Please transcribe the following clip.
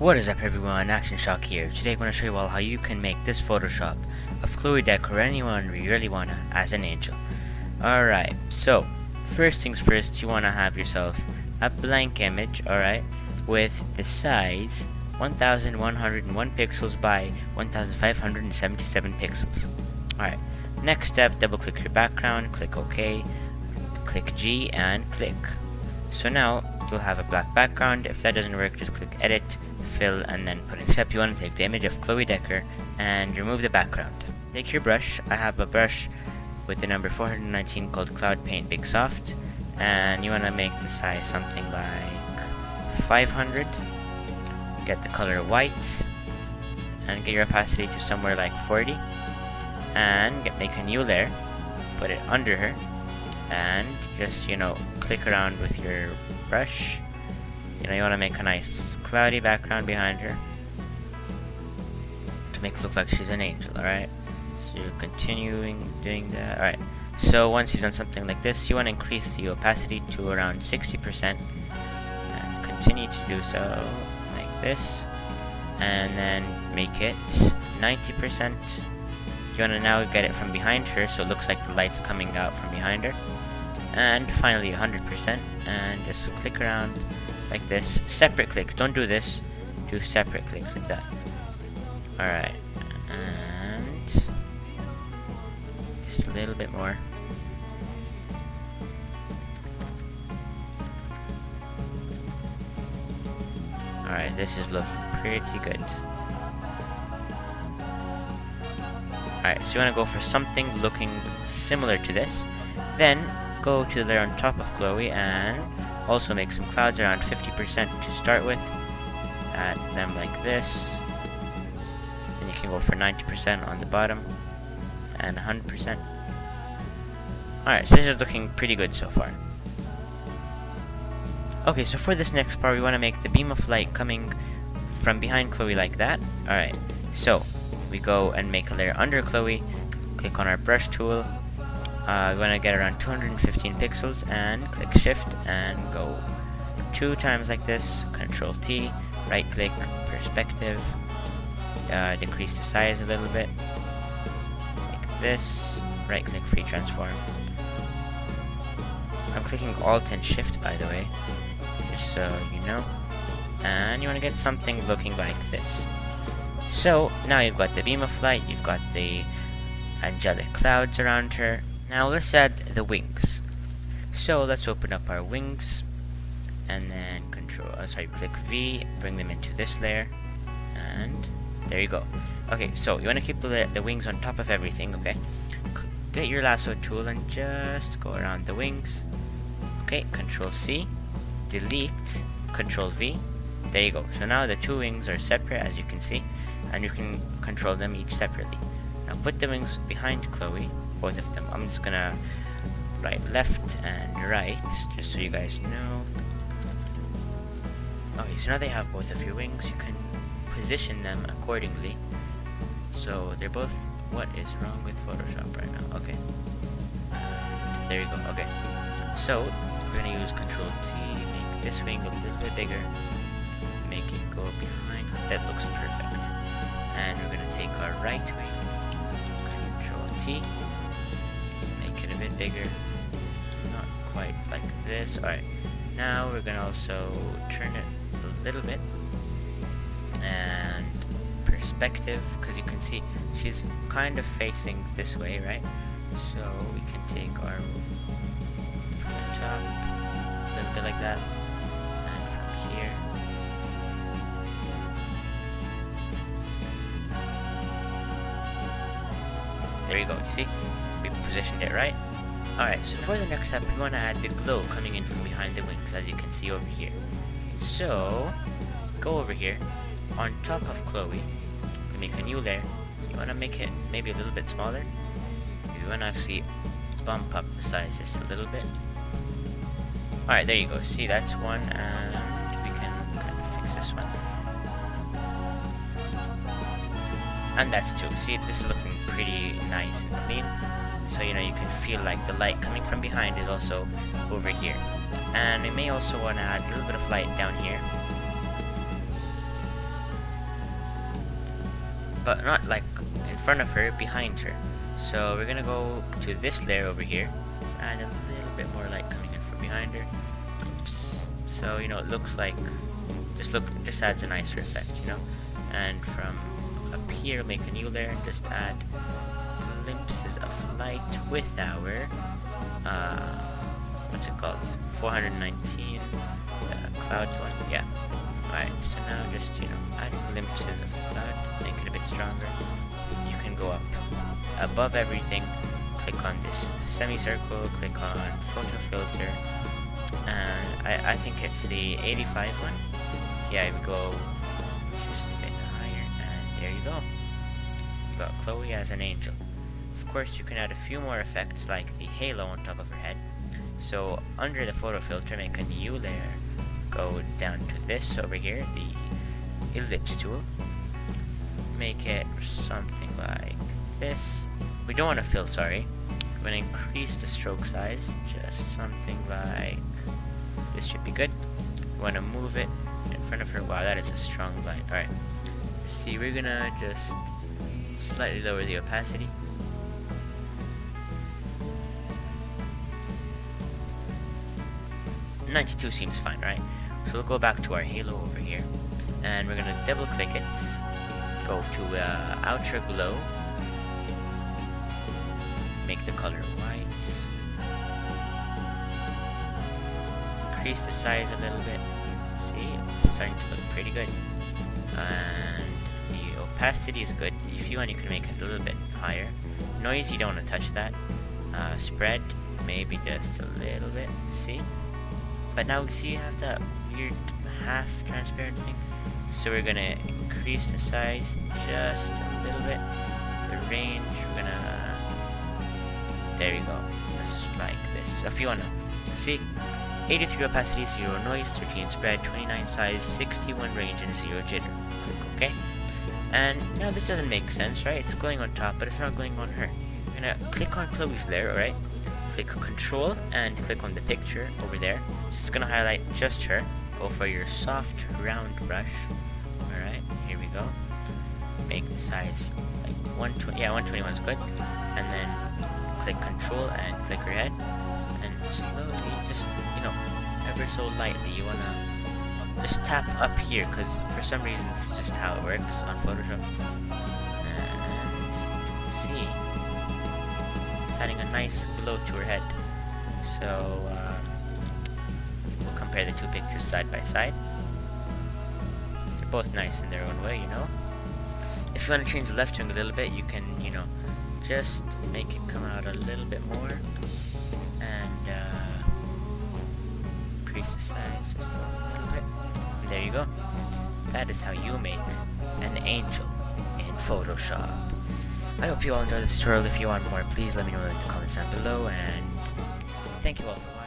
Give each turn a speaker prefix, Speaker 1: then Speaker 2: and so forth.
Speaker 1: What is up everyone, Action Shock here. Today I'm going to show you all how you can make this Photoshop of Chloe Deck or anyone you really wanna as an angel. Alright, so first things first, you wanna have yourself a blank image, alright, with the size 1101 pixels by 1577 pixels. Alright, next step, double click your background, click OK, click G and click. So now you'll have a black background. If that doesn't work, just click edit, fill, and then put except. You want to take the image of Chloe Decker and remove the background. Take your brush. I have a brush with the number 419 called Cloud Paint Big Soft, and you want to make the size something like 500. Get the color white and get your opacity to somewhere like 40, and make a new layer, put it under her, and just click around with your brush. You want to make a nice cloudy background behind her to make it look like she's an angel. Alright, so you're continuing doing that. Alright, so once you've done something like this, you want to increase the opacity to around 60% and continue to do so like this, and then make it 90%. You want to now get it from behind her so it looks like the light's coming out from behind her, and finally 100%, and just click around like this. Separate clicks, don't do this, do separate clicks like that. Alright, and just a little bit more. Alright, this is looking pretty good. Alright, so you want to go for something looking similar to this. Then go to the layer on top of Chloe and also make some clouds around 50% to start with. Add them like this. Then you can go for 90% on the bottom and 100%. Alright, so this is looking pretty good so far. Okay, so for this next part, we want to make the beam of light coming from behind Chloe like that. Alright, so we go and make a layer under Chloe, click on our brush tool. We want to get around 215 pixels and click shift and go 2 times like this, Control T, right click, perspective, decrease the size a little bit, like this, right click, free transform. I'm clicking Alt and Shift by the way, just so you know, and you want to get something looking like this. So now you've got the beam of light, you've got the angelic clouds around her. Now let's add the wings. So let's open up our wings and then click V, bring them into this layer, and there you go. Okay, so you want to keep the wings on top of everything, okay? Get your lasso tool and just go around the wings. Okay, Control C, delete, Control V. There you go. So now the 2 wings are separate, as you can see, and you can control them each separately. Now put the wings behind Chloe, both of them. I'm just gonna write left and right, just so you guys know. Okay, so now they have both of your wings. You can position them accordingly. So they're both. What is wrong with Photoshop right now? Okay. There you go. Okay. So we're gonna use Control T, make this wing a little bit bigger, make it go behind. That looks perfect. And we're gonna take our right wing, Control T, make it a bit bigger, not quite like this. Alright, now we're gonna also turn it a little bit, and perspective, because you can see she's kind of facing this way, right? So we can take our from the top, a little bit like that, and from here. There you go, you see? We positioned it right. Alright, so for the next step, we want to add the glow coming in from behind the wings, as you can see over here. So, go over here, on top of Chloe, we make a new layer. You want to make it maybe a little bit smaller. You want to actually bump up the size just a little bit. Alright, there you go. See, that's one, and we can kind of fix this one. And that's 2. See, this is looking pretty nice and clean. So you can feel like the light coming from behind is also over here. And we may also want to add a little bit of light down here. but not like in front of her, behind her. So we're gonna go to this layer over here. Let's add a little bit more light coming in from behind her. Oops. So you know, it looks like just adds a nicer effect, you know. And from up here, make a new layer. Just add glimpses of light with our what's it called? 419 cloud one. Yeah. Alright, so now just, you know, add glimpses of cloud, make it a bit stronger. You can go up above everything, click on this semicircle, click on photo filter, and I think it's the 85 one. Yeah, we go just a bit higher, and there you go. You got Chloe as an angel. Of course, you can add a few more effects like the halo on top of her head. So under the photo filter, make a new layer. Go down to this over here, the ellipse tool. Make it something like this. We don't want to fill, sorry. I'm going to increase the stroke size, just something like this should be good. We want to move it in front of her. Wow, that is a strong light. Alright. See, we're going to just slightly lower the opacity. $92 seems fine, right? So we'll go back to our halo over here, and we're gonna double click it, go to outer glow, make the color white, increase the size a little bit. See, it's starting to look pretty good, and the opacity is good. If you want, you can make it a little bit higher. Noise, you don't want to touch that. Spread, maybe just a little bit. See. But now we see you have that weird half transparent thing. So we're gonna increase the size just a little bit. The range, we're gonna, there you go, just like this. If you wanna see, 83 opacity, 0 noise, 13 spread, 29 size, 61 range, and 0 jitter. Click OK. And now this doesn't make sense, right? It's going on top, but it's not going on her. We're gonna click on Chloe's layer, alright? Click Control and click on the picture over there. It's gonna highlight just her. Go for your soft round brush. Alright, here we go. Make the size like 120. Yeah, 121 is good. And then click Control and click her head. And slowly, just, you know, ever so lightly, you wanna just tap up here, because for some reason it's just how it works on Photoshop. And see, adding a nice glow to her head. So we'll compare the two pictures side by side. They're both nice in their own way, you know. If you want to change the left angle a little bit, you can, you know, just make it come out a little bit more and increase the size just a little bit. And there you go. That is how you make an angel in Photoshop. I hope you all enjoyed this tutorial. If you want more, please let me know in the comments down below, and thank you all for watching.